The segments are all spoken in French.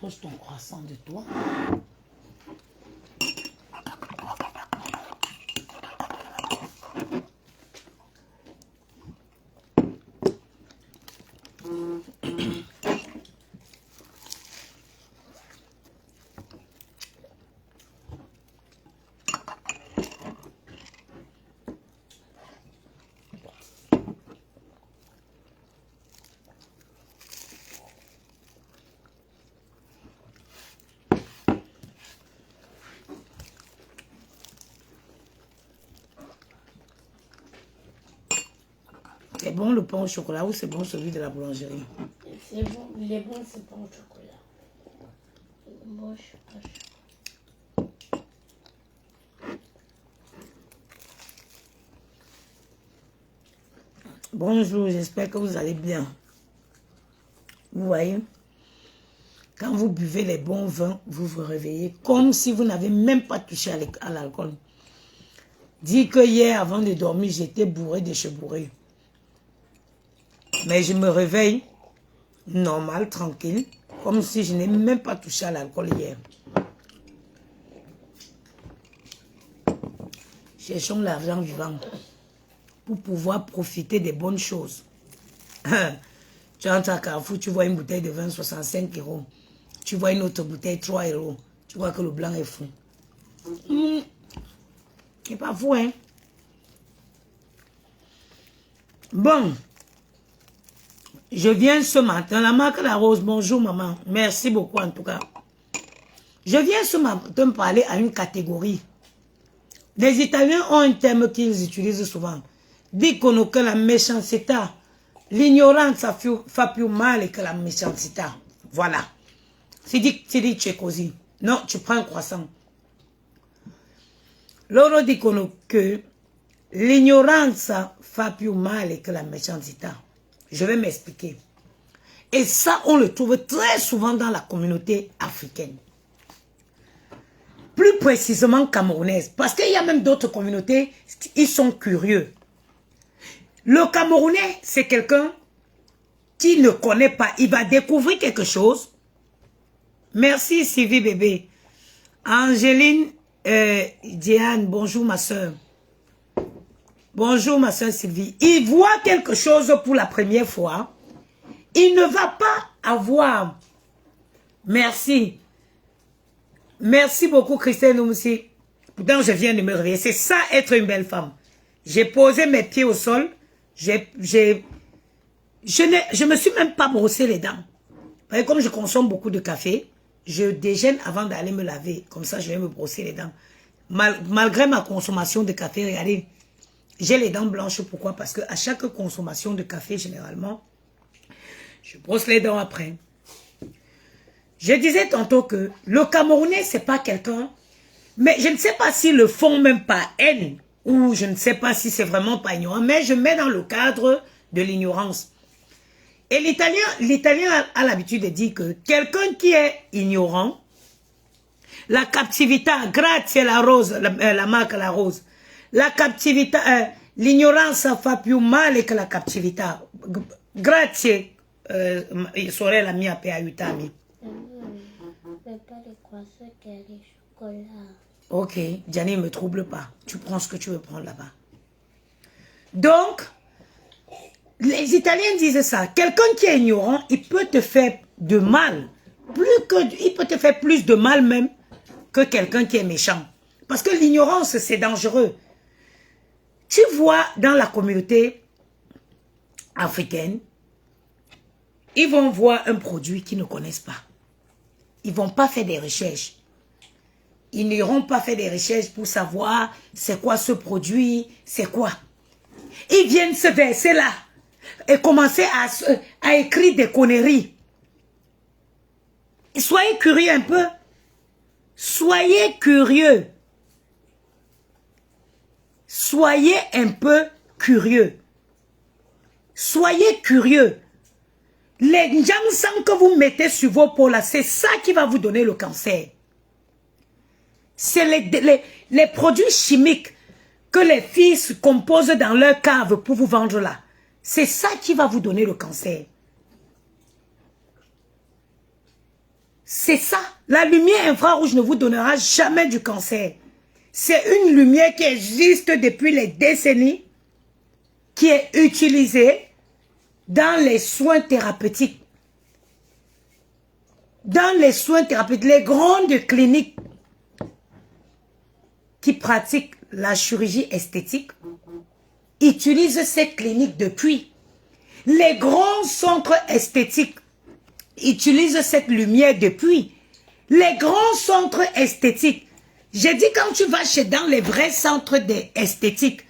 Rapproche ton croissant de toi. C'est bon le pain au chocolat ou c'est bon celui de la boulangerie? C'est bon, il est bon ce pain au chocolat. Bon, je sais pas. Bonjour, j'espère que vous allez bien. Vous voyez, quand vous buvez les bons vins, vous vous réveillez comme si vous n'avez même pas touché à l'alcool. Dis que hier, avant de dormir, j'étais bourré de chebourré. Mais je me réveille normal, tranquille, comme si je n'ai même pas touché à l'alcool hier. Cherchons l'argent vivant pour pouvoir profiter des bonnes choses. Tu entres à Carrefour, tu vois une bouteille de vin 65 €. Tu vois une autre bouteille 3 €. Tu vois que le blanc est fou. C'est pas fou, hein? Bon. Je viens ce matin, la marque La Rose, bonjour maman, merci beaucoup en tout cas. Je viens ce matin parler à une catégorie. Les Italiens ont un terme qu'ils utilisent souvent. Dicono que la méchanceté, l'ignorance fa più male que la méchanceté. Voilà. C'est dit tu es così. Non, tu prends un croissant. Loro dicono que l'ignorance fa più male que la méchanceté. Je vais m'expliquer. Et ça, on le trouve très souvent dans la communauté africaine. Plus précisément camerounaise. Parce qu'il y a même d'autres communautés, ils sont curieux. Le Camerounais, c'est quelqu'un qui ne connaît pas. Il va découvrir quelque chose. Merci Sylvie bébé. Angéline, Diane, bonjour ma soeur. Bonjour ma soeur Sylvie. Il voit quelque chose pour la première fois. Il ne va pas avoir. Merci. Merci beaucoup Christine aussi. Pourtant je viens de me réveiller. C'est ça être une belle femme. J'ai posé mes pieds au sol. Je me suis même pas brossé les dents. Parce que comme je consomme beaucoup de café, je déjeune avant d'aller me laver. Comme ça je vais me brosser les dents. Malgré ma consommation de café, regardez. J'ai les dents blanches, pourquoi? Parce qu'à chaque consommation de café, généralement, je brosse les dents après. Je disais tantôt que le Camerounais, c'est pas quelqu'un, mais je ne sais pas s'ils le font même par haine, ou je ne sais pas si c'est vraiment pas ignorant, mais je mets dans le cadre de l'ignorance. Et l'Italien a l'habitude de dire que quelqu'un qui est ignorant, la captivité, grazie la rose, la marque La Rose, la captivité, l'ignorance fa più male que la captivité. Grazie, sorella mia per aiutarmi. Ok, Gianni, ne me trouble pas. Tu prends ce que tu veux prendre là-bas. Donc, les Italiens disent ça. Quelqu'un qui est ignorant, il peut te faire de mal. Il peut te faire plus de mal même que quelqu'un qui est méchant. Parce que l'ignorance, c'est dangereux. Tu vois, dans la communauté africaine, ils vont voir un produit qu'ils ne connaissent pas. Ils ne vont pas faire des recherches. Ils n'iront pas faire des recherches pour savoir c'est quoi ce produit, c'est quoi. Ils viennent se verser là et commencer à écrire des conneries. Soyez curieux un peu. Soyez curieux. Soyez un peu curieux. Soyez curieux. Les gens que vous mettez sur vos peaux là, c'est ça qui va vous donner le cancer. C'est les produits chimiques que les filles se composent dans leur cave pour vous vendre là. C'est ça qui va vous donner le cancer. C'est ça. La lumière infrarouge ne vous donnera jamais du cancer. C'est une lumière qui existe depuis les décennies, qui est utilisée dans les soins thérapeutiques. Dans les soins thérapeutiques, les grandes cliniques qui pratiquent la chirurgie esthétique utilisent ces cliniques depuis. Les grands centres esthétiques utilisent cette lumière depuis. Les grands centres esthétiques. J'ai dit quand tu vas dans les vrais centres esthétiques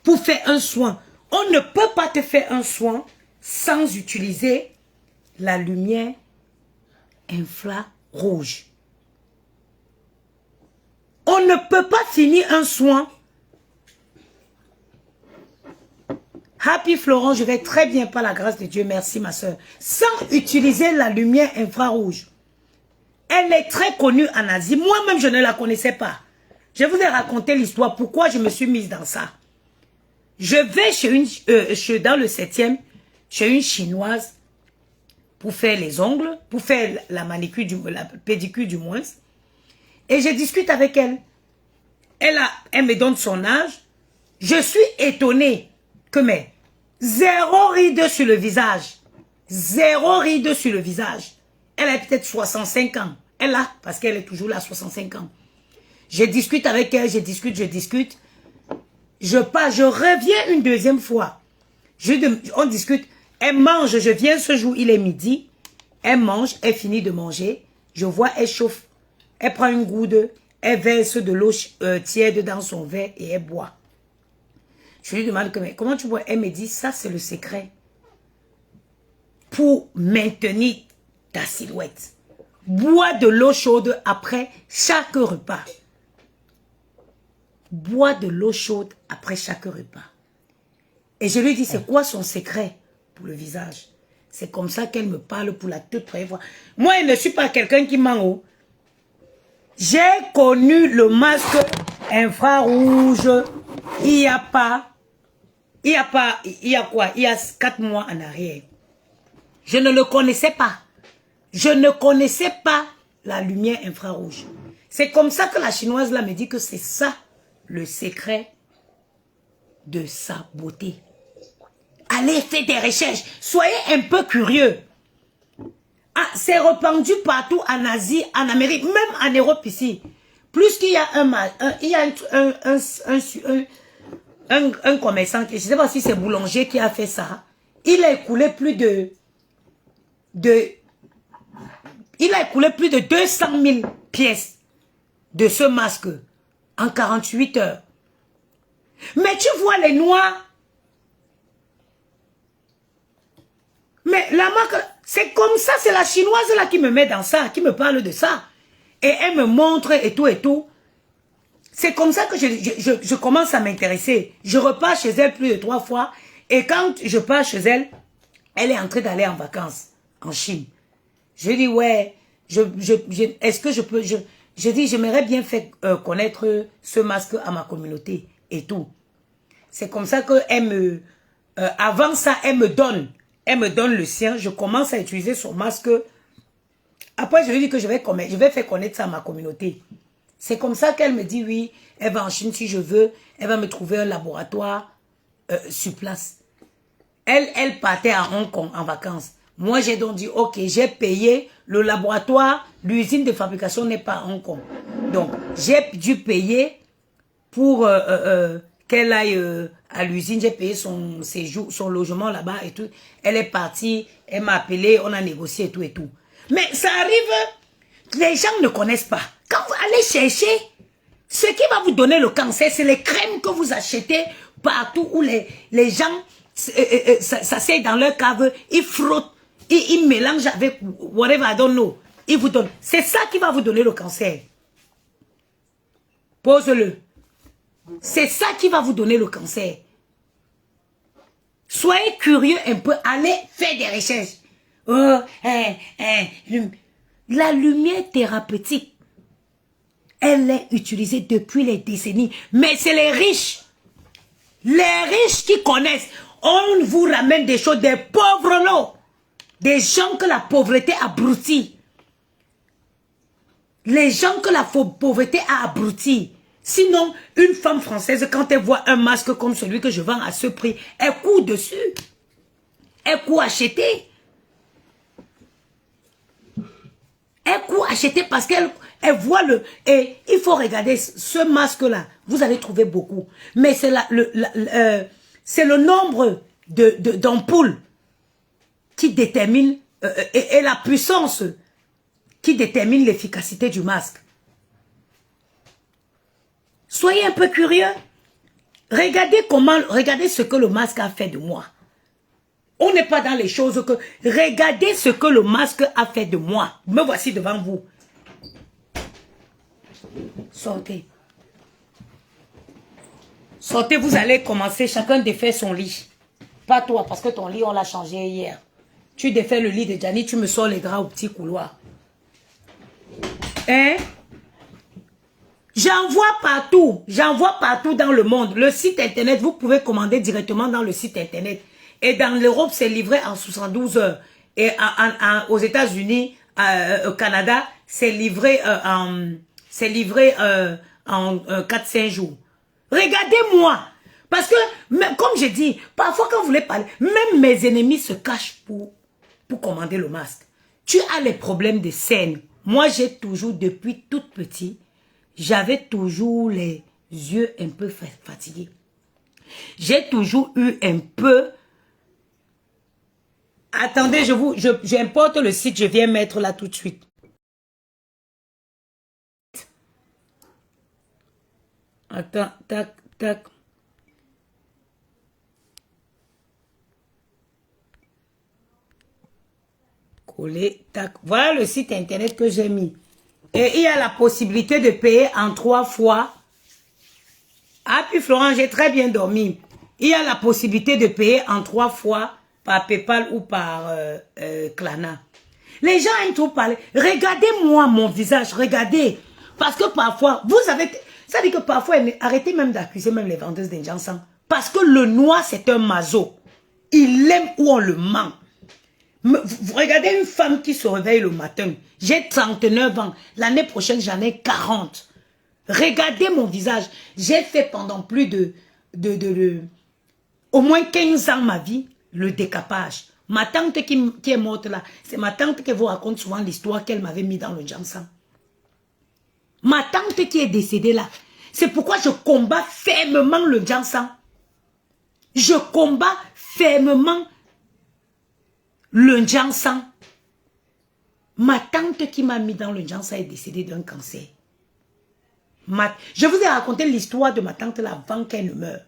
pour faire un soin, on ne peut pas te faire un soin sans utiliser la lumière infrarouge. On ne peut pas finir un soin. Happy Florent, je vais très bien par la grâce de Dieu, merci ma soeur. Sans utiliser la lumière infrarouge. Elle est très connue en Asie. Moi-même, je ne la connaissais pas. Je vous ai raconté l'histoire, pourquoi je me suis mise dans ça. Je vais dans le 7e, chez une chinoise, pour faire les ongles, pour faire la manicure, la pédicure du moins. Et je discute avec elle. Elle me donne son âge. Je suis étonnée que zéro ride sur le visage. Zéro ride sur le visage. Elle a peut-être 65 ans. Elle a, parce qu'elle est toujours là, 65 ans. Je discute avec elle, je discute. Je reviens une deuxième fois. On discute. Elle mange, je viens ce jour, il est midi. Elle mange, elle finit de manger. Je vois, elle chauffe. Elle prend une goutte, elle verse de l'eau tiède dans son verre et elle boit. Je lui demande comment tu bois. Elle me dit, ça c'est le secret pour maintenir ta silhouette. Bois de l'eau chaude après chaque repas. Bois de l'eau chaude après chaque repas. Et je lui dis, c'est quoi son secret pour le visage? C'est comme ça qu'elle me parle pour la toute première fois. Moi, je ne suis pas quelqu'un qui ment. J'ai connu le masque infrarouge il y a 4 mois en arrière. Je ne le connaissais pas. Je ne connaissais pas la lumière infrarouge. C'est comme ça que la chinoise là me dit que c'est ça le secret de sa beauté. Allez faire des recherches. Soyez un peu curieux. Ah, c'est répandu partout en Asie, en Amérique, même en Europe ici. Plus qu'il y a un commerçant, je ne sais pas si c'est boulanger qui a fait ça. Il a écoulé plus de 200 000 pièces de ce masque en 48 heures. Mais tu vois les noirs. Mais la marque, c'est comme ça, c'est la chinoise là qui me met dans ça, qui me parle de ça. Et elle me montre et tout et tout. C'est comme ça que je commence à m'intéresser. Je repars chez elle plus de 3 fois. Et quand je pars chez elle, elle est en train d'aller en vacances en Chine. Je dis, ouais, est-ce que je peux... Je dis, j'aimerais bien faire connaître ce masque à ma communauté et tout. C'est comme ça qu'elle me... avant ça, elle me donne le sien. Je commence à utiliser son masque. Après, je lui dis que je vais faire connaître ça à ma communauté. C'est comme ça qu'elle me dit, oui, elle va en Chine si je veux. Elle va me trouver un laboratoire sur place. Elle partait à Hong Kong en vacances. Moi, j'ai donc dit, ok, j'ai payé le laboratoire. L'usine de fabrication n'est pas à Hong Kong. Donc, j'ai dû payer pour qu'elle aille à l'usine. J'ai payé son séjour, son logement là-bas et tout. Elle est partie, elle m'a appelé, on a négocié et tout et tout. Mais ça arrive, les gens ne connaissent pas. Quand vous allez chercher, ce qui va vous donner le cancer, c'est les crèmes que vous achetez partout où les gens s'asseyent dans leur cave, ils frottent, ils mélangent avec whatever, I don't know. Ils vous donnent. C'est ça qui va vous donner le cancer. Pose-le. C'est ça qui va vous donner le cancer. Soyez curieux un peu, allez faire des recherches. Oh, la lumière thérapeutique, elle est utilisée depuis les décennies. Mais c'est les riches qui connaissent. On vous ramène des choses, des pauvres lots. Des gens que la pauvreté abrutit. Les gens que la pauvreté a abrutis. Sinon, une femme française, quand elle voit un masque comme celui que je vends à ce prix, elle court dessus. Elle court acheter. Elle court acheter parce qu'elle voit le... Et il faut regarder ce masque-là. Vous allez trouver beaucoup. Mais c'est le nombre d'ampoules qui détermine et la puissance qui détermine l'efficacité du masque. Soyez un peu curieux. Regardez ce que le masque a fait de moi. On n'est pas dans les choses que... Regardez ce que le masque a fait de moi. Me voici devant vous. Sortez. Sortez, vous allez commencer chacun défait son lit. Pas toi, parce que ton lit, on l'a changé hier. Tu défais le lit de Gianni, tu me sors les draps au petit couloir. Hein? J'envoie partout dans le monde. Le site internet, vous pouvez commander directement dans le site internet. Et dans l'Europe, c'est livré en 72 heures. Et aux États-Unis, au Canada, c'est livré en 4-5 jours. Regardez-moi. Parce que, comme je dis, parfois quand vous voulez parler, même mes ennemis se cachent pour commander le masque. Tu as les problèmes de scène. Moi, j'ai toujours, depuis toute petite, j'avais toujours les yeux un peu fatigués. J'ai toujours eu un peu... Attendez, j'importe le site, je viens mettre là tout de suite. Attends, tac, tac. Coller, tac. Voilà le site internet que j'ai mis. Et il y a la possibilité de payer en 3 fois. Ah, puis Florent, j'ai très bien dormi. Il y a la possibilité de payer en 3 fois par PayPal ou par Klarna. Les gens aiment trop parler. Regardez-moi mon visage, regardez. Parce que parfois, vous avez... Ça dit que parfois, arrêtez même d'accuser même les vendeuses d'Injansan. Parce que le noir, c'est un mazo. Il aime où on le ment. Vous regardez une femme qui se réveille le matin. J'ai 39 ans. L'année prochaine, j'en ai 40. Regardez mon visage. J'ai fait pendant plus de au moins 15 ans ma vie, le décapage. Ma tante qui est morte là, c'est ma tante qui vous raconte souvent l'histoire qu'elle m'avait mis dans le Jansan. Ma tante qui est décédée là, c'est pourquoi je combats fermement le Jansan. Je combats fermement le Jansan. Ma tante qui m'a mis dans le Jansan est décédée d'un cancer. Je vous ai raconté l'histoire de ma tante là avant qu'elle ne meure.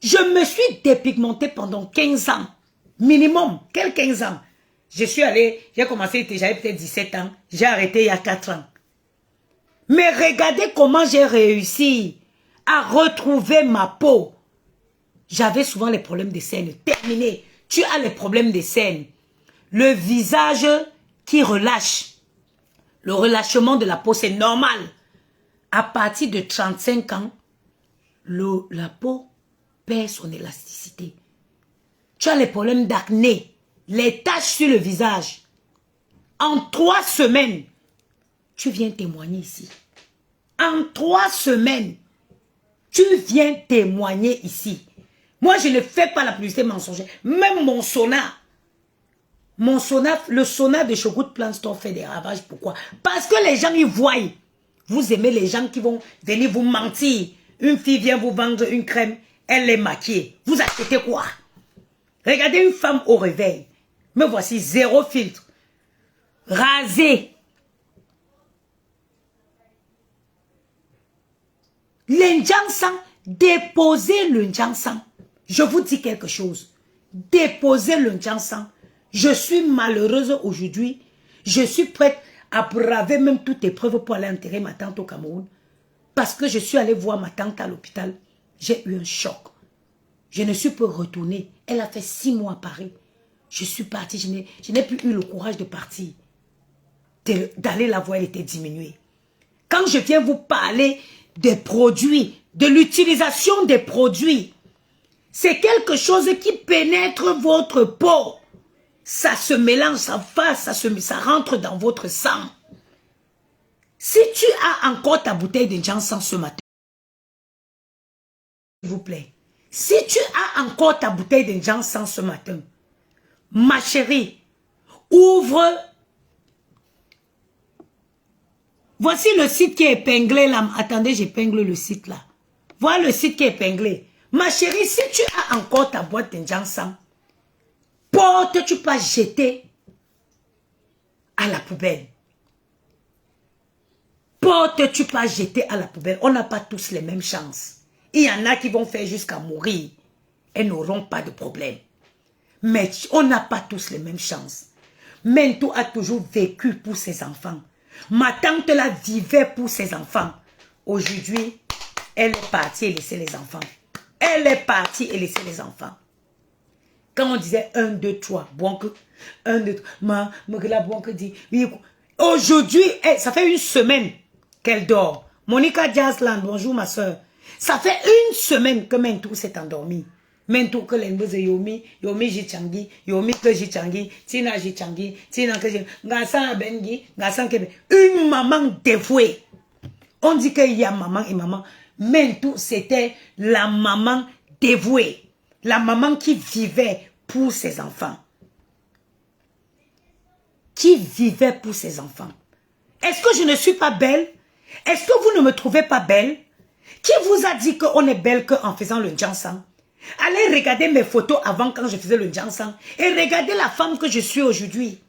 Je me suis dépigmentée pendant 15 ans. Minimum. Quel 15 ans? Je suis allée, j'ai commencé, j'avais peut-être 17 ans. J'ai arrêté il y a 4 ans. Mais regardez comment j'ai réussi à retrouver ma peau. J'avais souvent les problèmes de scène. Terminé. Tu as les problèmes de scène. Le visage qui relâche. Le relâchement de la peau, c'est normal. À partir de 35 ans, la peau perd son élasticité. Tu as les problèmes d'acné, les taches sur le visage. En 3 semaines, tu viens témoigner ici. En 3 semaines, tu viens témoigner ici. Moi, je ne fais pas la publicité mensongère. Même mon sonar, le sonar de Chogout Plant Store fait des ravages. Pourquoi? Parce que les gens, ils voient. Vous aimez les gens qui vont venir vous mentir. Une fille vient vous vendre une crème, elle est maquillée. Vous achetez quoi? Regardez une femme au réveil. Me voici, 0 filtre. Rasée. L'Injansan, déposez le Njansan. Je vous dis quelque chose. Déposez le Njansan. Je suis malheureuse aujourd'hui. Je suis prête à braver même toute épreuve pour aller enterrer ma tante au Cameroun. Parce que je suis allée voir ma tante à l'hôpital. J'ai eu un choc. Je ne suis pas retournée. Elle a fait 6 mois à Paris. Je suis partie. Je n'ai plus eu le courage de partir. D'aller la voir, elle était diminuée. Quand je viens vous parler des produits, de l'utilisation des produits, c'est quelque chose qui pénètre votre peau. Ça se mélange, ça rentre dans votre sang. Si tu as encore ta bouteille de Janssen ce matin, s'il vous plaît, si tu as encore ta bouteille de Janssen ce matin, ma chérie, ouvre. Voici le site qui est épinglé là. Attendez, j'épingle le site là. Voilà le site qui est épinglé. Ma chérie, si tu as encore ta boîte de Janssen, portes-tu pas jeter à la poubelle? Portes-tu pas jeter à la poubelle? On n'a pas tous les mêmes chances. Il y en a qui vont faire jusqu'à mourir et n'auront pas de problème. Mais on n'a pas tous les mêmes chances. Mento a toujours vécu pour ses enfants. Ma tante la vivait pour ses enfants. Aujourd'hui, elle est partie et laissait les enfants. Elle est partie et laissait les enfants. Quand on disait 1, 2, 3, bon que 1, 2, 3, la bon que dit. Aujourd'hui, ça fait une semaine qu'elle dort. Monica Jasland, bonjour ma soeur. Ça fait une semaine que Mentou s'est endormi. Mentou que l'embose yomi, yomi jichangi, yomi que jichangi, tina jichangi, tina que jichangi, ngasa bengi, ngasa kebe. Une maman dévouée. On dit qu'il y a maman et maman. Mentou, c'était la maman dévouée. La maman qui vivait pour ses enfants. Qui vivait pour ses enfants. Est-ce que je ne suis pas belle? Est-ce que vous ne me trouvez pas belle? Qui vous a dit qu'on est belle qu'en faisant le Janssen? Allez regarder mes photos avant quand je faisais le Janssen et regardez la femme que je suis aujourd'hui.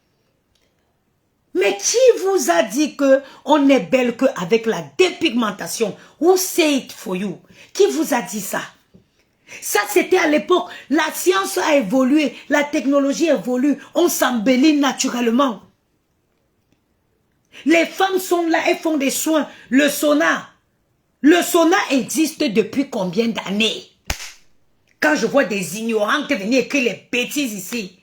Mais qui vous a dit qu'on est belle qu'avec la dépigmentation? Who say it for you? Qui vous a dit ça? Ça, c'était à l'époque. La science a évolué, la technologie évolue, on s'embellit naturellement. Les femmes sont là, elles font des soins. Le sauna existe depuis combien d'années? Quand je vois des ignorants qui viennent écrire les bêtises ici.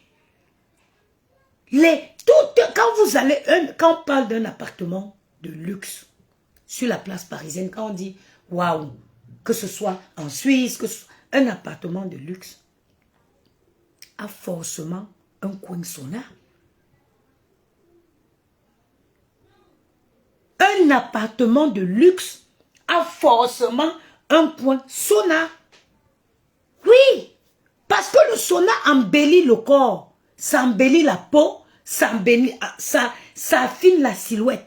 Quand on parle d'un appartement de luxe sur la place parisienne, quand on dit waouh, que ce soit en Suisse, que ce soit un appartement de luxe, a forcément un coin sauna. Un appartement de luxe a forcément un point sauna. Oui, parce que le sauna embellit le corps, ça embellit la peau, ça affine la silhouette.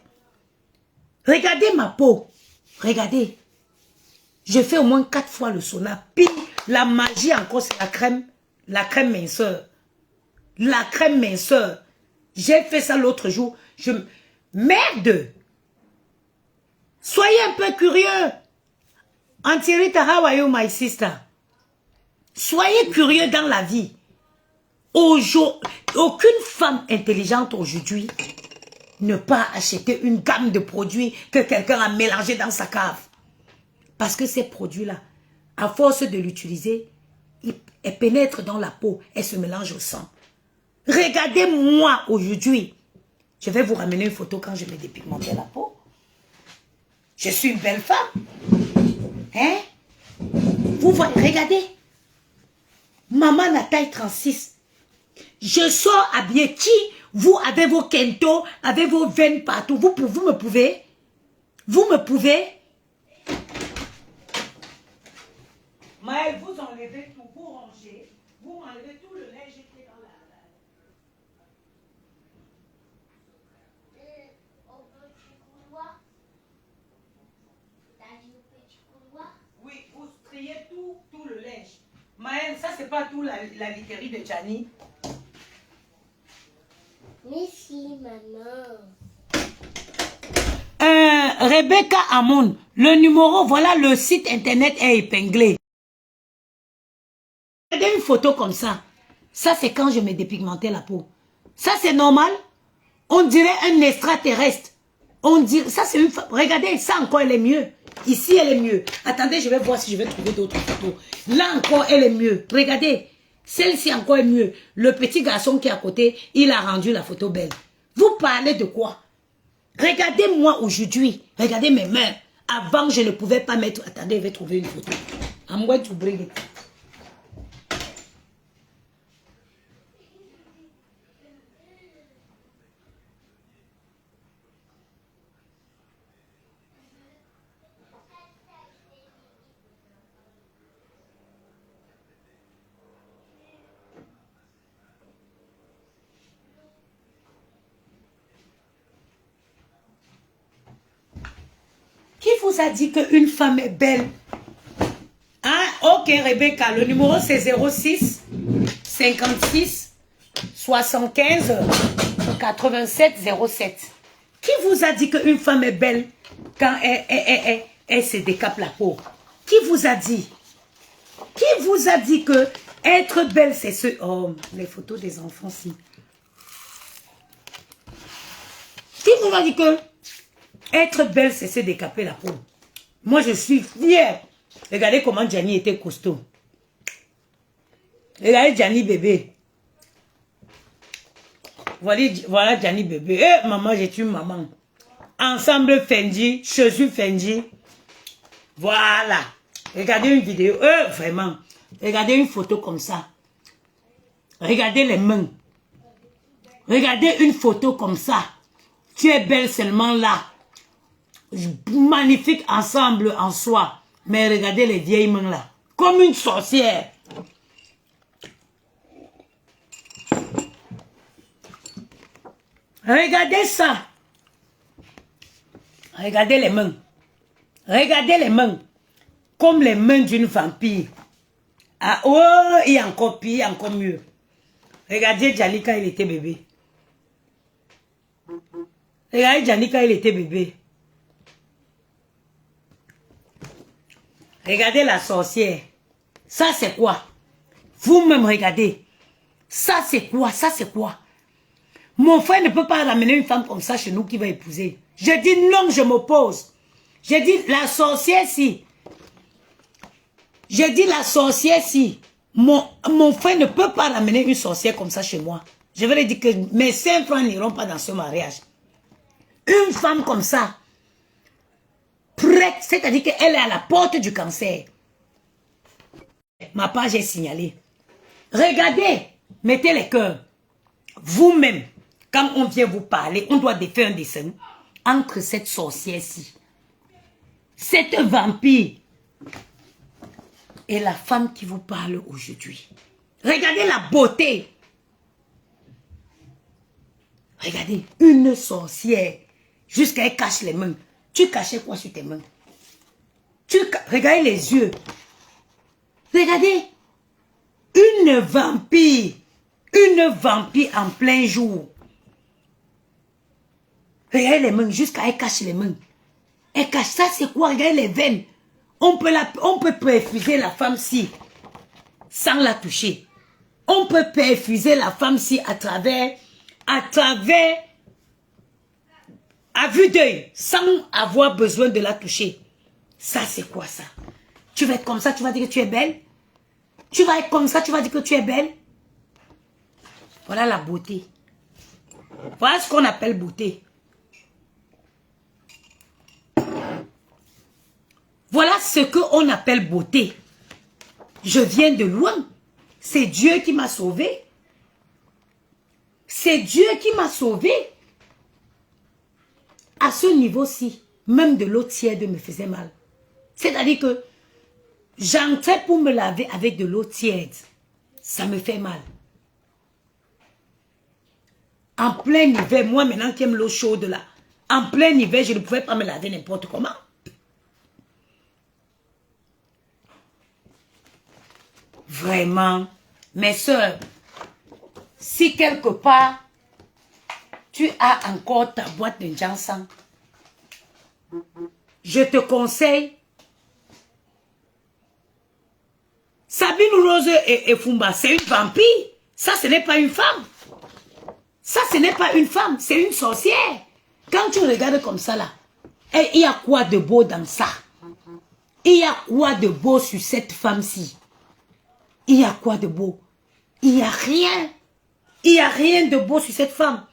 Regardez ma peau, regardez. Je fais au moins 4 fois le sauna. Puis la magie encore, c'est la crème minceur. La crème minceur. J'ai fait ça l'autre jour. Merde! Soyez un peu curieux. Antirita, how are you, my sister? Soyez curieux dans la vie. Aucune femme intelligente aujourd'hui ne peut acheter une gamme de produits que quelqu'un a mélangé dans sa cave. Parce que ces produits-là, à force de l'utiliser, ils pénètrent dans la peau et se mélangent au sang. Regardez-moi aujourd'hui. Je vais vous ramener une photo quand je vais dépigmenter la peau. Je suis une belle femme. Hein? Vous voyez, regardez. Maman a taille 36. Je sors habillée. Qui? Vous avez vos kentos, avez vos veines partout. Vous me pouvez? Vous me pouvez? Maëlle, vous enlevez tout, vous rangez. Vous m'enlevez tout le linge qui est dans la... Au petit couloir. T'as dit au petit couloir? Oui, vous triez tout le linge. Maëlle, ça c'est pas tout la literie de Gianni. Mais si, maman. Rebecca Amoun, le numéro, voilà, le site internet est épinglé. Regardez une photo comme ça. Ça c'est quand je me dépigmentais la peau. Ça c'est normal. On dirait un extraterrestre. On dirait, ça c'est une... Regardez, ça encore elle est mieux. Ici elle est mieux. Attendez, je vais voir si je vais trouver d'autres photos. Là encore elle est mieux. Regardez. Celle-ci encore est mieux. Le petit garçon qui est à côté, il a rendu la photo belle. Vous parlez de quoi? Regardez-moi aujourd'hui. Regardez mes mains. Avant, je ne pouvais pas mettre... Attendez, je vais trouver une photo. I'm going to bring it. vous a dit qu'une femme est belle? Hein? Ok, Rebecca, le numéro c'est 06 56 75 87 07. Qui vous a dit qu'une femme est belle quand elle se décape la peau? Qui vous a dit? Qui vous a dit que être belle, c'est ce... Oh, les photos des enfants, si. Qui vous a dit que être belle, c'est se décaper la peau? Moi, je suis fière. Regardez comment Gianni était costaud. Regardez Gianni bébé. Voilà Gianni bébé. Eh, maman, j'ai une maman. Ensemble Fendi, chaussures Fendi. Voilà. Regardez une vidéo. Vraiment. Regardez une photo comme ça. Regardez les mains. Regardez une photo comme ça. Tu es belle seulement là. Magnifique ensemble en soi. Mais regardez les vieilles mains là. Comme une sorcière. Regardez ça. Regardez les mains. Regardez les mains. Comme les mains d'une vampire. Ah, oh, il y a encore pire, encore mieux. Regardez Gianni quand il était bébé. Regardez Gianni quand il était bébé. Regardez la sorcière. Ça c'est quoi? Vous-même regardez. Ça c'est quoi? Ça c'est quoi? Mon frère ne peut pas ramener une femme comme ça chez nous qui va épouser. Je dis non, je m'oppose. Je dis la sorcière si. Je dis la sorcière si. Mon frère ne peut pas ramener une sorcière comme ça chez moi. Je vais lui dire que mes 5 francs n'iront pas dans ce mariage. Une femme comme ça, prête, c'est-à-dire qu'elle est à la porte du cancer. Ma page est signalée. Regardez, mettez les cœurs. Vous-même, quand on vient vous parler, on doit défaire un dessin entre cette sorcière-ci, cette vampire et la femme qui vous parle aujourd'hui. Regardez la beauté. Regardez, une sorcière, jusqu'à elle cache les mains. Tu cachais quoi sur tes mains? Regardez les yeux. Regardez, une vampire en plein jour. Regardez les mains, jusqu'à elle cache les mains. Elle cache ça, c'est quoi? Regardez les veines. On peut perfuser la femme-ci sans la toucher. On peut perfuser la femme-ci à travers, à vue d'œil, sans avoir besoin de la toucher. Ça, c'est quoi ça? Tu vas être comme ça, tu vas dire que tu es belle? Tu vas être comme ça, tu vas dire que tu es belle? Voilà la beauté. Voilà ce qu'on appelle beauté. Voilà ce qu'on appelle beauté. Je viens de loin. C'est Dieu qui m'a sauvé. C'est Dieu qui m'a sauvé. À ce niveau-ci, même de l'eau tiède me faisait mal. C'est-à-dire que j'entrais pour me laver avec de l'eau tiède. Ça me fait mal. En plein hiver, moi maintenant qui aime l'eau chaude là, en plein hiver, je ne pouvais pas me laver n'importe comment. Vraiment, mes soeurs, si quelque part, tu as encore ta boîte de Jansan, je te conseille Sabine Rose et Fumba, c'est une vampire. Ça, ce n'est pas une femme. Ça, ce n'est pas une femme, c'est une sorcière. Quand tu regardes comme ça, là, il y a quoi de beau dans ça? Il y a quoi de beau sur cette femme-ci? Il y a quoi de beau? Il n'y a rien. Il n'y a rien de beau sur cette femme.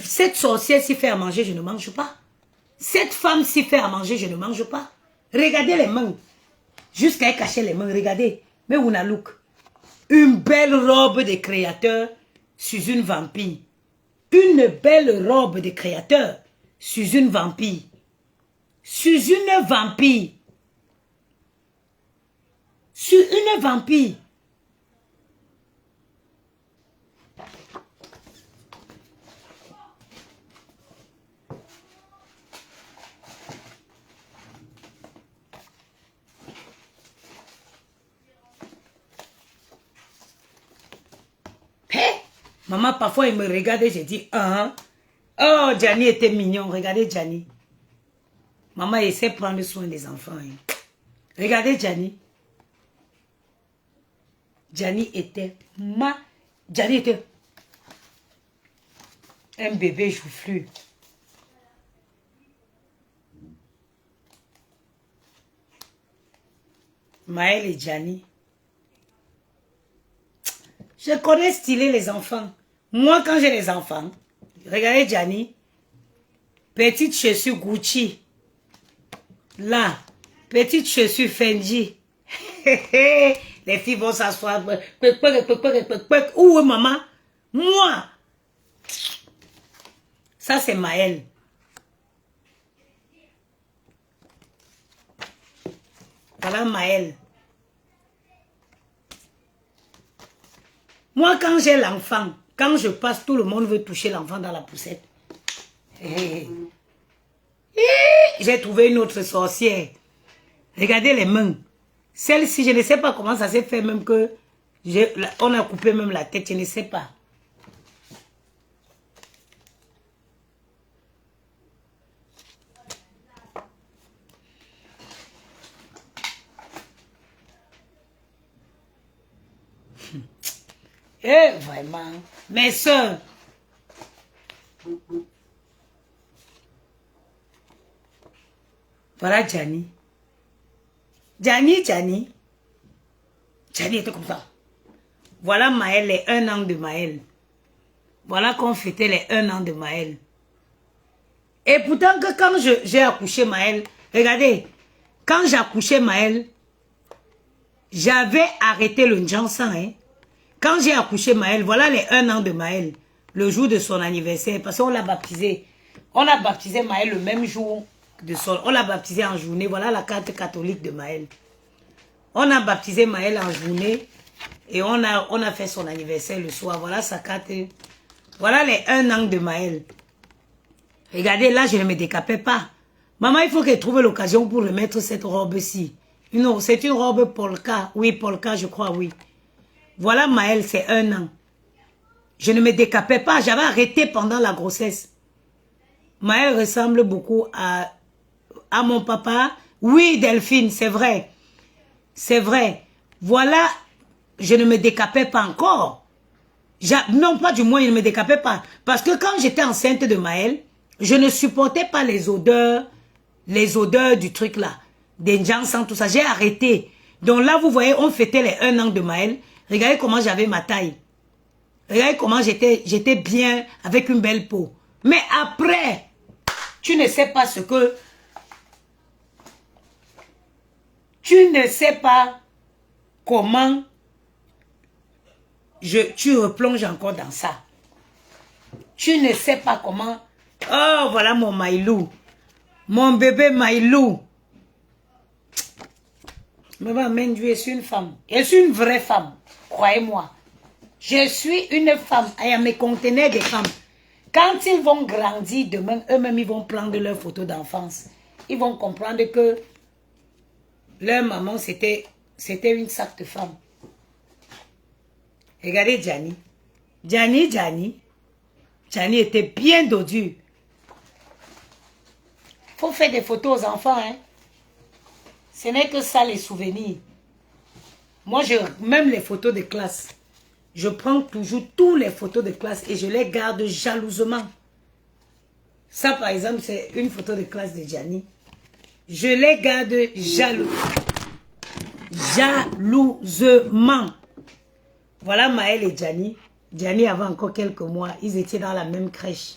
Cette sorcière s'y fait à manger, je ne mange pas. Cette femme s'y fait à manger, je ne mange pas. Regardez les mains. Jusqu'à elle cacher les mains, regardez. Mais on a look. Une belle robe de créateur sur une vampire. Une belle robe de créateur sur une vampire. Sur une vampire. Sur une vampire. Maman, parfois, il me regardait, j'ai dit, ah, oh, Gianni était mignon. Regardez Gianni. Maman essaie de prendre soin des enfants. Hein. Regardez Gianni. Gianni était un bébé joufflu. Maël et Gianni. Je connais styler les enfants. Moi, quand j'ai les enfants, regardez Gianni. Petite chaussure Gucci. Là, petite chaussure Fendi. Les filles vont s'asseoir. Où est maman? Moi. Ça, c'est Maël. Voilà Maël. Moi, quand j'ai l'enfant, quand je passe, tout le monde veut toucher l'enfant dans la poussette. J'ai trouvé une autre sorcière. Regardez les mains. Celle-ci, je ne sais pas comment ça s'est fait, même que on a coupé même la tête, je ne sais pas. Eh, vraiment. Mes soeurs. Voilà Gianni. Gianni était comme ça. Voilà Maël, les 1 an de Maël. Voilà qu'on fêtait les 1 an de Maël. Et pourtant que quand j'ai accouché Maël, regardez, quand j'ai accouché Maël, j'avais arrêté le Janssen, hein. Quand j'ai accouché Maël, voilà les 1 an de Maël, le jour de son anniversaire, parce qu'on l'a baptisé. On a baptisé Maël le même jour de son... On l'a baptisé en journée, voilà la carte catholique de Maël. On a baptisé Maël en journée et on a fait son anniversaire le soir. Voilà sa carte. Voilà les 1 an de Maël. Regardez, là, je ne me décapais pas. Maman, il faut qu'elle trouve l'occasion pour remettre cette robe-ci. Non, c'est une robe polka. Oui, polka, je crois, oui. Voilà Maël, c'est 1 an. Je ne me décapais pas. J'avais arrêté pendant la grossesse. Maël ressemble beaucoup à mon papa. Oui, Delphine, c'est vrai. C'est vrai. Voilà, je ne me décapais pas encore. Non, pas du moins, je ne me décapais pas. Parce que quand j'étais enceinte de Maël, je ne supportais pas les odeurs du truc là. Des gens sans tout ça. J'ai arrêté. Donc là, vous voyez, on fêtait les 1 an de Maël. Regardez comment j'avais ma taille. Regardez comment j'étais bien avec une belle peau. Mais après, tu ne sais pas ce que... Tu ne sais pas comment tu replonges encore dans ça. Tu ne sais pas comment... Oh, voilà mon Maïlou. Mon bébé Maïlou. Maman, je suis une femme. Je suis une vraie femme. Croyez-moi. Je suis une femme. I am a conteneur de femmes. Quand ils vont grandir demain, eux-mêmes, ils vont prendre leurs photos d'enfance. Ils vont comprendre que leur maman, c'était une sac de femme. Regardez Gianni. Gianni était bien dodu. Faut faire des photos aux enfants, hein. Ce n'est que ça, les souvenirs. Moi, même les photos de classe. Je prends toujours toutes les photos de classe et je les garde jalousement. Ça, par exemple, c'est une photo de classe de Gianni. Je les garde jalousement. Voilà Maël et Gianni. Gianni avait encore quelques mois. Ils étaient dans la même crèche.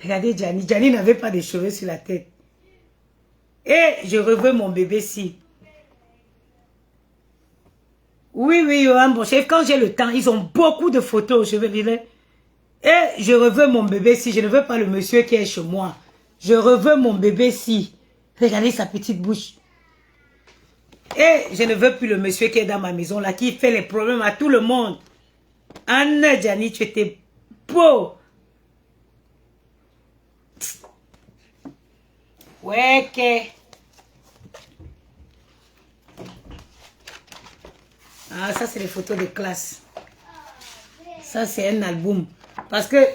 Regardez Gianni. Gianni n'avait pas de cheveux sur la tête. Et je revois mon bébé-ci. Oui, Johan, bon chef, quand j'ai le temps, ils ont beaucoup de photos, je veux dire. Et je revois mon bébé-ci. Je ne veux pas le monsieur qui est chez moi. Je revois mon bébé-ci. Regardez sa petite bouche. Et je ne veux plus le monsieur qui est dans ma maison, là, qui fait les problèmes à tout le monde. Anna, Gianni, tu étais beau. Ouais, que... Ah, ça, c'est les photos de classe. Ça, c'est un album. Parce que...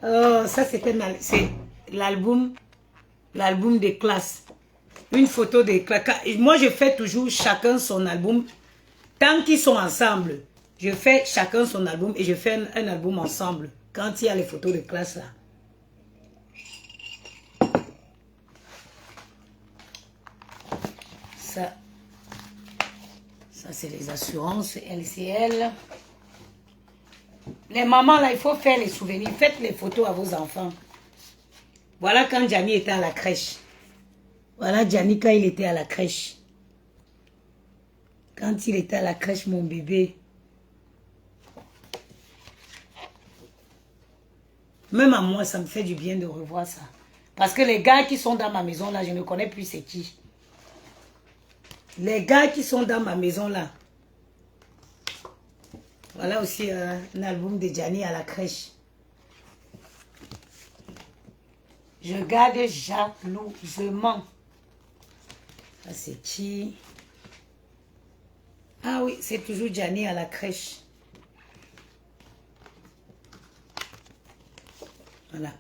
ça, c'est l'album de classe. Une photo de classe. Moi, je fais toujours chacun son album. Tant qu'ils sont ensemble, je fais chacun son album et je fais un album ensemble. Quand il y a les photos de classe là. Ça c'est les assurances LCL. Les mamans là, il faut faire les souvenirs. Faites les photos à vos enfants. Voilà quand Gianni était à la crèche. Voilà Gianni quand il était à la crèche. Quand il était à la crèche, mon bébé. Même à moi, ça me fait du bien de revoir ça. Parce que les gars qui sont dans ma maison là, je ne connais plus c'est qui. Les gars qui sont dans ma maison là. Voilà aussi un album de Gianni à la crèche. Je garde jalousement. Ça c'est qui? Ah oui, c'est toujours Gianni à la crèche. Voilà.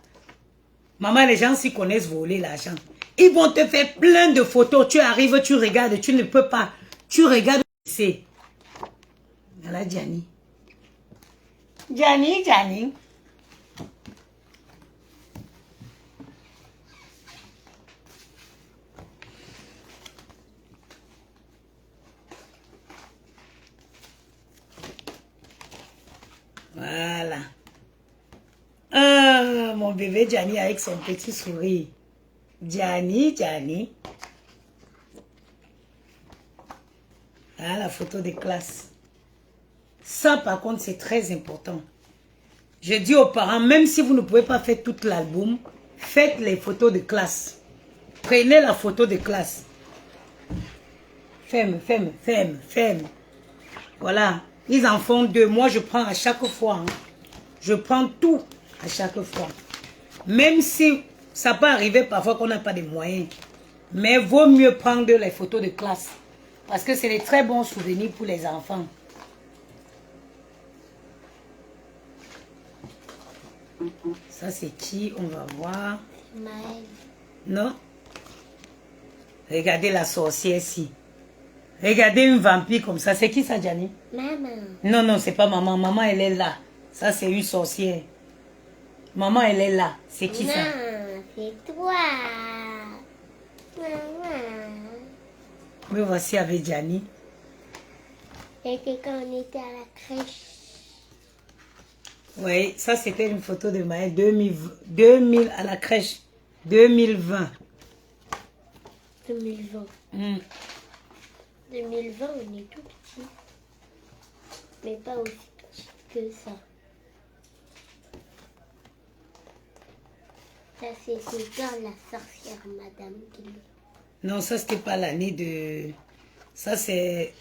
Maman, les gens s'y connaissent voler l'argent. Ils vont te faire plein de photos. Tu arrives, tu regardes, tu ne peux pas. Tu regardes. C'est. Voilà Gianni. Gianni. Voilà. Ah, mon bébé Gianni avec son petit sourire. Gianni. Ah, la photo de classe. Ça, par contre, c'est très important. Je dis aux parents, même si vous ne pouvez pas faire tout l'album, faites les photos de classe. Prenez la photo de classe. Ferme. Voilà. Ils en font 2. Moi, je prends à chaque fois. Hein. Je prends tout à chaque fois. Même si ça peut arriver parfois qu'on n'a pas de moyens. Mais vaut mieux prendre les photos de classe. Parce que c'est des très bons souvenirs pour les enfants. Ça, c'est qui? On va voir. Maëlle. Non? Regardez la sorcière ici. Regardez une vampire comme ça. C'est qui ça, Gianni? Maman. Non, c'est pas maman. Maman, elle est là. Ça, c'est une sorcière. Maman, elle est là. C'est qui ça? Non, c'est toi. Maman. Me voici avec Gianni. C'était quand on était à la crèche. Oui, ça, c'était une photo de Maëlle. 2000 à la crèche. 2020. 2020. 2020, on est tout petit. Mais pas aussi petit que ça. Ça, c'était dans la sorcière, madame. Non, ça, c'était pas l'année de... Ça, c'est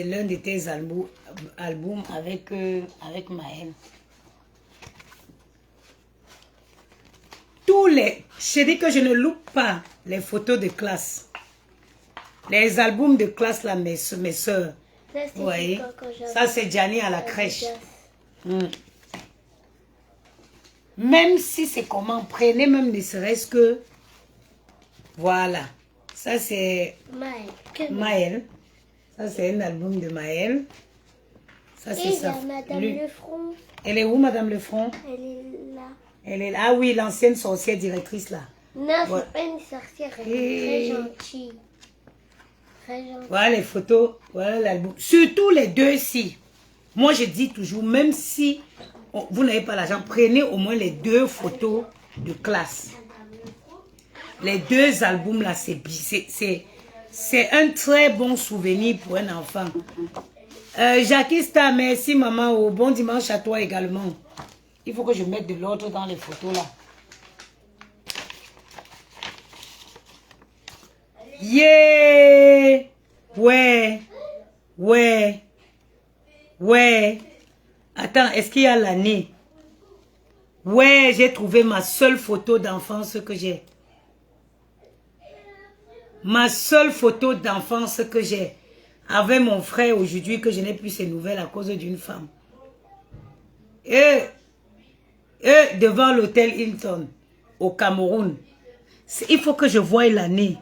l'un de tes albums avec Maëlle. Je dis que je ne loupe pas les photos de classe. Les albums de classe, là, mes soeurs. Vous voyez? Ça, c'est Gianni à la crèche. Même si c'est comment, prenez même ne serait-ce que... Voilà. Ça, c'est Maëlle. Ça, c'est un album de Maëlle. Ça, c'est ça. Madame Lefranc. Elle est où, Madame Lefranc? Elle est là. Elle est là. Ah oui, l'ancienne sorcière directrice, là. Non, c'est pas une sorcière. Elle est très gentille. Voilà les photos. Voilà l'album. Surtout les deux ici. Moi, je dis toujours, même si vous n'avez pas l'argent, prenez au moins les 2 photos de classe. Les 2 albums là, c'est un très bon souvenir pour un enfant. Jackie Star, merci maman. Oh, bon dimanche à toi également. Il faut que je mette de l'ordre dans les photos là. Yeah! Ouais. Attends, est-ce qu'il y a l'année? Ouais, j'ai trouvé ma seule photo d'enfance que j'ai. Ma seule photo d'enfance que j'ai. avec mon frère aujourd'hui que je n'ai plus ces nouvelles à cause d'une femme. Et devant l'hôtel Hilton, au Cameroun, il faut que je voie l'année.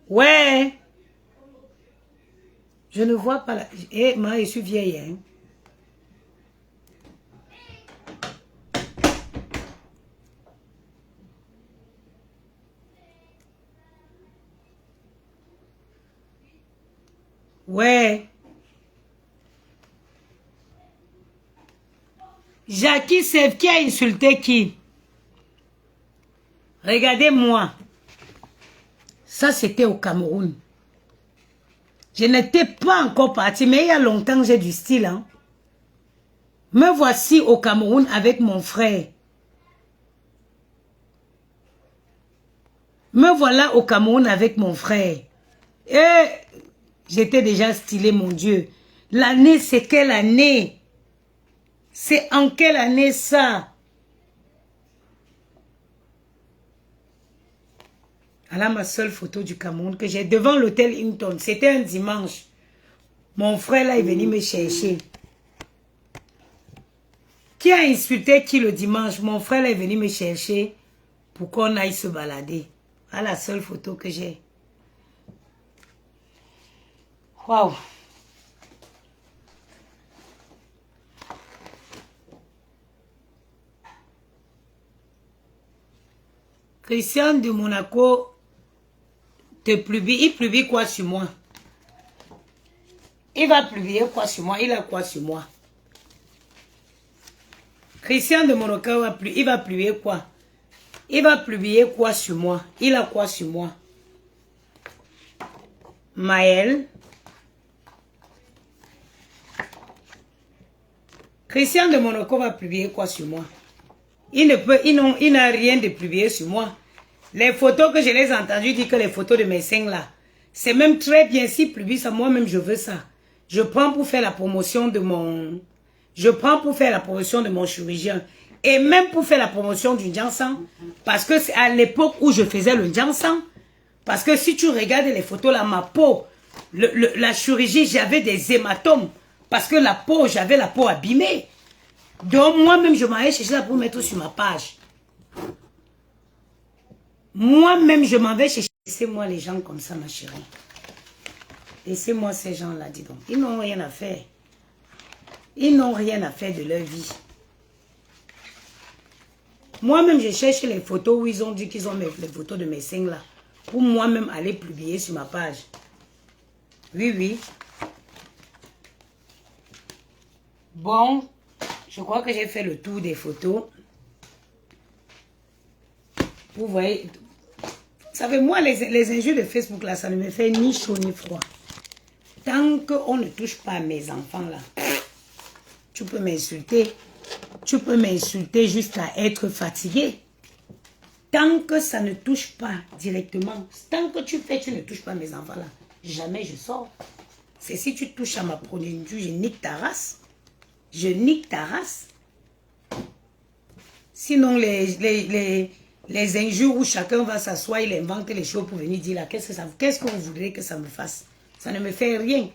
Ouais. Je ne vois pas la... Eh, moi, je suis vieille, hein. Ouais. Jackie Sev qui a insulté qui? Regardez-moi. Ça, c'était au Cameroun. Je n'étais pas encore partie, mais il y a longtemps, j'ai du style. Hein. Me voici au Cameroun avec mon frère. Me voilà au Cameroun avec mon frère. Et j'étais déjà stylé, mon Dieu. L'année, c'est quelle année? C'est en quelle année ça? Voilà ma seule photo du Cameroun que j'ai devant l'hôtel Hilton. C'était un dimanche. Mon frère là est venu me chercher. Qui a insulté qui le dimanche? Mon frère là est venu me chercher pour qu'on aille se balader. Voilà la seule photo que j'ai. Waouh! Christian de Monaco te publie. Il publie quoi sur moi? Il va publier quoi sur moi? Il a quoi sur moi? Christian de Monaco, il va publier quoi? Il va publier quoi sur moi? Il a quoi sur moi? Maël. Christian de Monaco va publier quoi sur moi? Il n'a rien de publier sur moi. Les photos que je les ai entendues dire que les photos de mes seins là, c'est même très bien. S'il publie ça, moi-même je veux ça. Je prends pour faire la promotion de mon... Je prends pour faire la promotion de mon chirurgien. Et même pour faire la promotion du Jansan. Parce que c'est à l'époque où je faisais le Jansan. Parce que si tu regardes les photos là, ma peau, la chirurgie, j'avais des hématomes. Parce que la peau, j'avais la peau abîmée. Donc moi-même, je m'en vais chercher ça pour mettre sur ma page. Moi-même, je m'en vais chercher. Laissez-moi les gens comme ça, ma chérie. Laissez-moi ces gens-là, dis donc. Ils n'ont rien à faire. Ils n'ont rien à faire de leur vie. Moi-même, je cherche les photos où ils ont dit qu'ils ont mis les photos de mes seins là. Pour moi-même aller publier sur ma page. Oui, oui. Bon, je crois que j'ai fait le tour des photos. Vous voyez. Vous savez, moi, les injures de Facebook là, ça ne me fait ni chaud ni froid. Tant qu'on ne touche pas à mes enfants là, tu peux m'insulter. Tu peux m'insulter jusqu'à être fatigué. Tant que ça ne touche pas directement, tant que tu ne touches pas à mes enfants là, jamais je sors. C'est si tu touches à ma progéniture, je nique ta race. Je nique ta race. Sinon, les injures où chacun va s'asseoir, il invente les choses pour venir dire là, qu'est-ce que vous voudrez que ça me fasse? Ça ne me fait rien.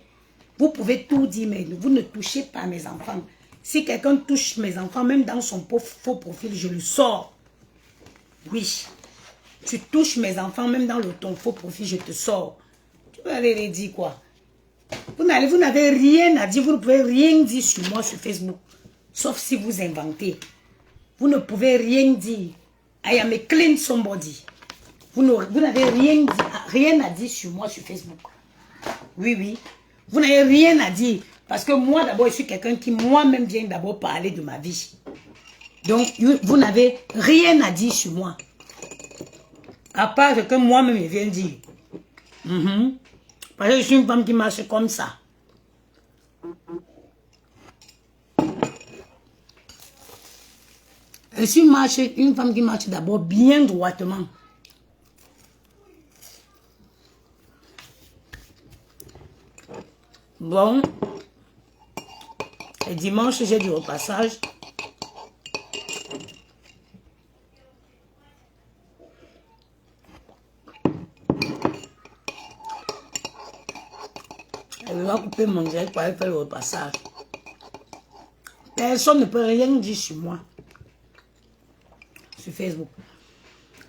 Vous pouvez tout dire, mais vous ne touchez pas à mes enfants. Si quelqu'un touche mes enfants, même dans son faux profil, je le sors. Oui. Tu touches mes enfants, même dans ton faux profil, je te sors. Tu vas aller les dire quoi? Vous n'avez rien à dire, vous ne pouvez rien dire sur moi sur Facebook. Sauf si vous inventez. Vous ne pouvez rien dire. I am a clean somebody. Vous n'avez rien à dire sur moi sur Facebook. Oui, oui. Vous n'avez rien à dire. Parce que moi, d'abord, je suis quelqu'un qui, moi-même, vient d'abord parler de ma vie. Donc, vous n'avez rien à dire sur moi. À part ce que moi-même, je viens dire. Parce que je suis une femme qui marche comme ça. Je suis une femme qui marche d'abord bien droitement. Bon. Et dimanche, j'ai du repassage. Je vais couper mon direct pour aller faire le repassage. Personne ne peut rien dire sur moi. Sur Facebook.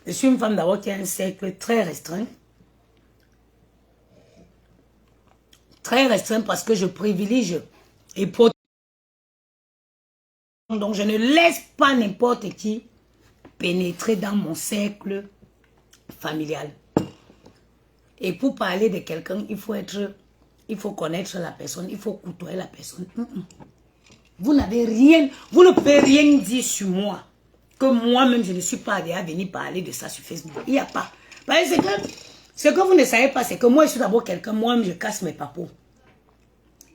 Je suis une femme d'abord qui a un cercle très restreint. Très restreint parce que je privilégie et protège. Donc je ne laisse pas n'importe qui pénétrer dans mon cercle familial. Et pour parler de quelqu'un, il faut connaître la personne, il faut côtoyer la personne. Vous n'avez rien, vous ne pouvez rien dire sur moi. Que moi-même, je ne suis pas à venir parler de ça sur Facebook. Il n'y a pas. Parce que ce que vous ne savez pas, c'est que moi, je suis d'abord quelqu'un, moi-même, je casse mes papos.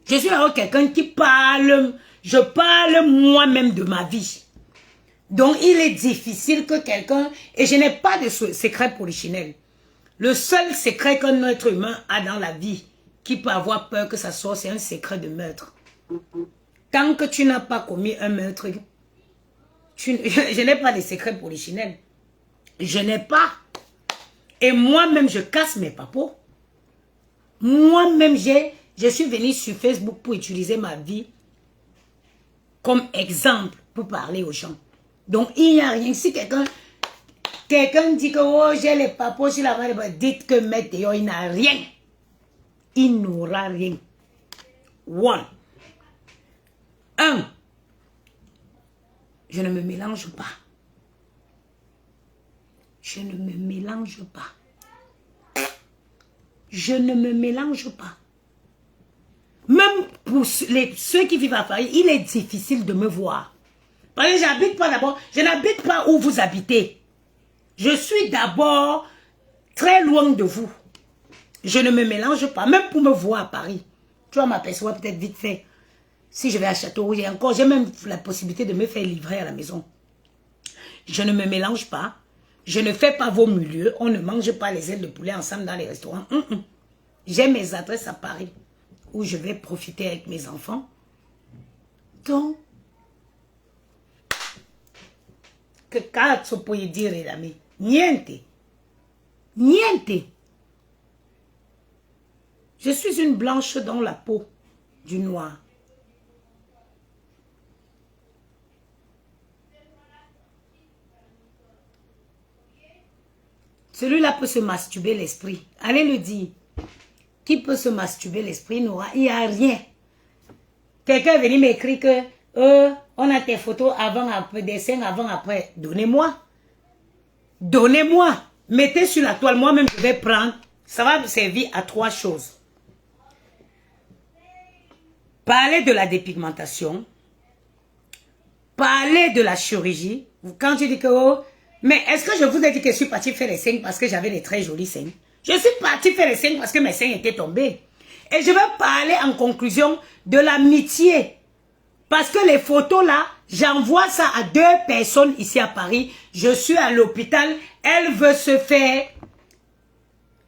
Je suis d'abord quelqu'un qui parle, je parle moi-même de ma vie. Donc, il est difficile que quelqu'un, et je n'ai pas de secret polichinelle. Le seul secret qu'un être humain a dans la vie, qui peut avoir peur que ça sorte, c'est un secret de meurtre. Tant que tu n'as pas commis un meurtre, je n'ai pas de secret polichinelle. Je n'ai pas. Et moi-même, je casse mes papos. Moi-même, je suis venue sur Facebook pour utiliser ma vie comme exemple pour parler aux gens. Donc, il n'y a rien. Si quelqu'un dit que oh, j'ai les papos sur la main, dites que météo, il n'a rien. Il n'aura rien. Un, je ne me mélange pas. Je ne me mélange pas. Je ne me mélange pas. Même pour ceux qui vivent à Paris, il est difficile de me voir. Parce que j'habite pas d'abord, je n'habite pas où vous habitez. Je suis d'abord très loin de vous. Je ne me mélange pas, même pour me voir à Paris. Tu vas m'apercevoir peut-être vite fait. Si je vais à Châteauroux, j'ai même la possibilité de me faire livrer à la maison. Je ne me mélange pas. Je ne fais pas vos milieux. On ne mange pas les ailes de poulet ensemble dans les restaurants. J'ai mes adresses à Paris où je vais profiter avec mes enfants. Donc, que cazzo puoi dire da me? Niente. Niente. Je suis une blanche dans la peau du noir. Celui-là peut se masturber l'esprit. Allez le dire. Qui peut se masturber l'esprit? Il n'y a rien. Quelqu'un est venu m'écrire que on a tes photos avant, après, dessin avant, après. Donnez-moi. Donnez-moi. Mettez sur la toile. Moi-même, je vais prendre. Ça va me servir à 3 choses. Parler de la dépigmentation. Parler de la chirurgie. Quand tu dis que oh, mais est-ce que je vous ai dit que je suis partie faire les seins parce que j'avais des très jolis seins? Je suis partie faire les seins parce que mes seins étaient tombés. Et je vais parler en conclusion de l'amitié. Parce que les photos là, j'envoie ça à 2 personnes ici à Paris. Je suis à l'hôpital. Elle veut se faire.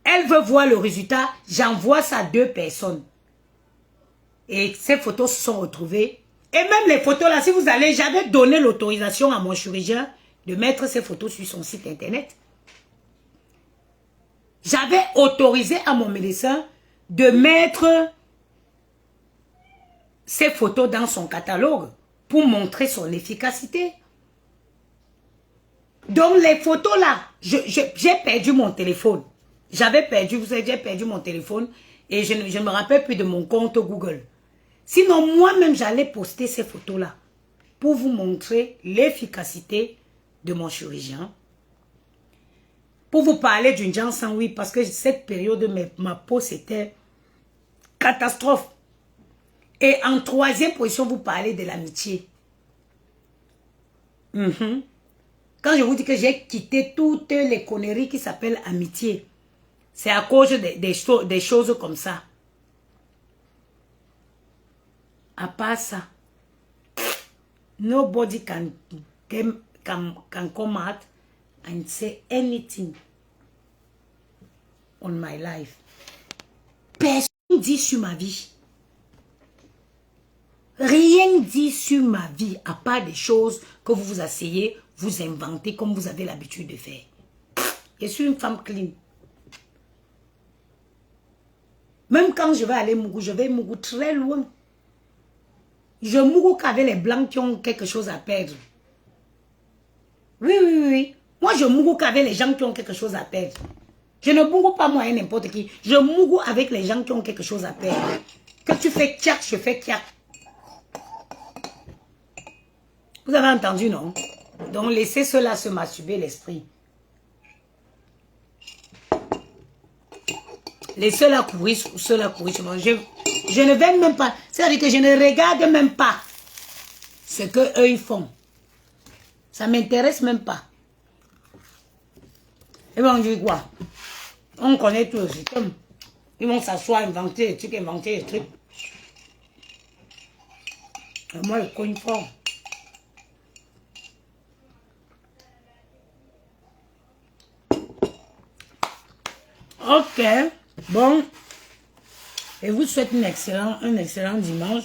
Elle veut voir le résultat. J'envoie ça à 2 personnes. Et ces photos se sont retrouvées. Et même les photos là, si vous allez, j'avais donné l'autorisation à mon chirurgien de mettre ces photos sur son site internet. J'avais autorisé à mon médecin de mettre ces photos dans son catalogue pour montrer son efficacité. Donc les photos là, j'ai perdu mon téléphone. J'avais perdu, vous savez, j'ai perdu mon téléphone et je ne me rappelle plus de mon compte Google. Sinon, moi-même, j'allais poster ces photos là pour vous montrer l'efficacité de mon chirurgien. Pour vous parler d'une Janssen, oui, parce que cette période, ma peau, c'était catastrophe. Et en 3e position, vous parlez de l'amitié. Quand je vous dis que j'ai quitté toutes les conneries qui s'appellent amitié, c'est à cause des choses comme ça. À part ça, nobody can come out and say anything on my life. Personne dit sur ma vie. Rien dit sur ma vie, à part des choses que vous vous asseyez, vous inventez comme vous avez l'habitude de faire. Je suis une femme clean. Même quand je vais aller Mougou, je vais Mougou très loin. Je Mougou qu'avec les blancs qui ont quelque chose à perdre. Oui, oui, oui. Moi, je Mougou qu'avec les gens qui ont quelque chose à perdre. Je ne Mougou pas moi et n'importe qui. Je Mougou avec les gens qui ont quelque chose à perdre. Que tu fais kiak, je fais kiak. Vous avez entendu, non? Donc, laissez cela se masturber l'esprit. Laissez-la courir, cela courir. Je ne vais même pas. C'est-à-dire que je ne regarde même pas ce qu'eux ils font. Ça ne m'intéresse même pas. Ils vont dire quoi? On connaît tout le système. Ils vont s'asseoir, inventer des trucs. Et moi, je cogne fort. Ok. Bon. Et vous souhaite un excellent dimanche.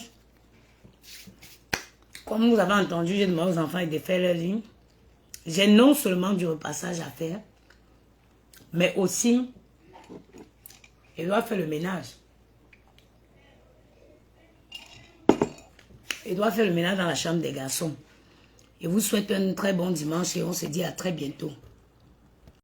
Comme vous avez entendu, j'ai demandé aux enfants de faire leur ligne. J'ai non seulement du repassage à faire, mais aussi, je dois faire le ménage. Je dois faire le ménage dans la chambre des garçons. Je vous souhaite un très bon dimanche et on se dit à très bientôt.